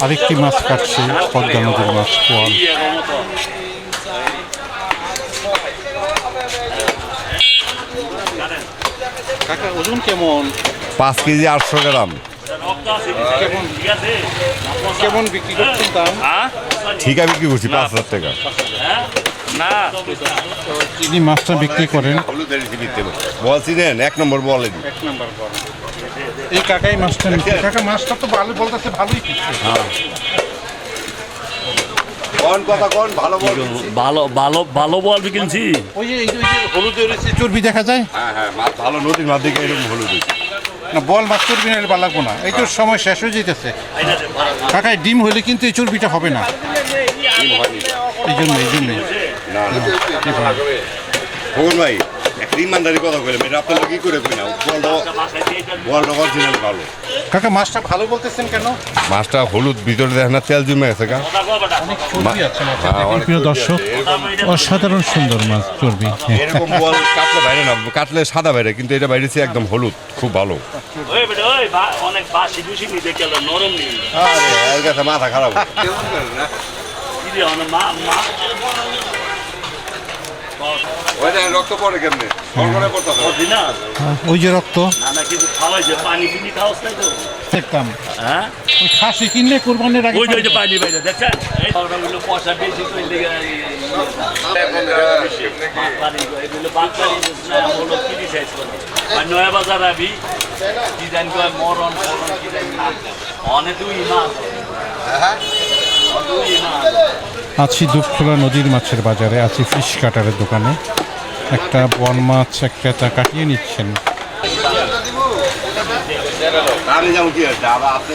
আরেকটি মাছ কাটছে পদ্মা নদীর মাছ কোয়াল। কাকা ওজন কেমন? 5 কেজি 800 গ্রাম। কেমন কেমন বিক্রি করছেন দাম? ঠিকা বিক্রি করছি 5,000 টাকা। যিনি মাছটা বিক্রি করেন বলছি নেন 1 নম্বর বলেন। 1 নম্বর বল। এই কাকাই মাছটা নিচ্ছে। কাকা মাছটা তো ভালো বলতেছে, ভালোই কিনছে। কোন কথা কোন ভালো বল। ভালো ভালো ভালো বল কিনছি। ওই যে এই যে হলুদের চর্বি দেখা যায়। হ্যাঁ মাছ ভালো, নদীর মাছ দিকে এরকম হলুদ। না বল মাছ চর্বি নিলে ভালো লাগবো না, এই তো সময় শেষ হয়ে যেতেছে। কাকাই ডিম হলে কিন্তু এই চর্বিটা হবে না, এই জন্যই ভগন ভাই একটা ইমানদারি কথা কইলাম, এটা আপনারা কি করে কই না বলটা অরিজিনাল ভালো। কাকা মাছটা ভালো বলতেছেন কেন? মাছটা হলুদ, ভিতরে দেখেন না তেল জমে গেছে গা। অনেক চর্বি আছে মাছে। হ্যাঁ, অনেক প্রিয় দর্শক, অসাধারণ সুন্দর মাছ চর্বি। এরকম বল কাটলে বাইরে না, কাটলে সাদা বাইরে, কিন্তু এটা বাইরেছে একদম হলুদ, খুব ভালো। অনেক বাসি দুষি নিতে গেল নরম নেই। আরে এর কাছে মাথা খারাপ। ওইটা রক্ত পড়ে কেমনে? সরকারে পড়তাছে না ওই যে রক্ত না না কিছু খাওয়াইছে, পানি পিনি খাওয়াস না তো? দেখতাম, হ্যাঁ ওই খাসি কিনলে কোরবানির আগে ওই যে পানি বাইরে দেখছেন, এই ওটা হইলো পয়সা বেশি করে লেগে এগুলো বাচ্চারি না হলো কিনি সাইজ করে আর নয়া বাজার আবি ডিজাইন করে মরণ ফলন কি জানি না অনেক দুই মাছ দুই মাছ। আছি দুপখোলা নদীর মাছের বাজারে, আছি ফিশ কাটারের দোকানে। একটা বন মাছ এক ক্রেতা কাটিয়ে নিচ্ছেন। আমি যেমন কি হচ্ছে আবার আপনি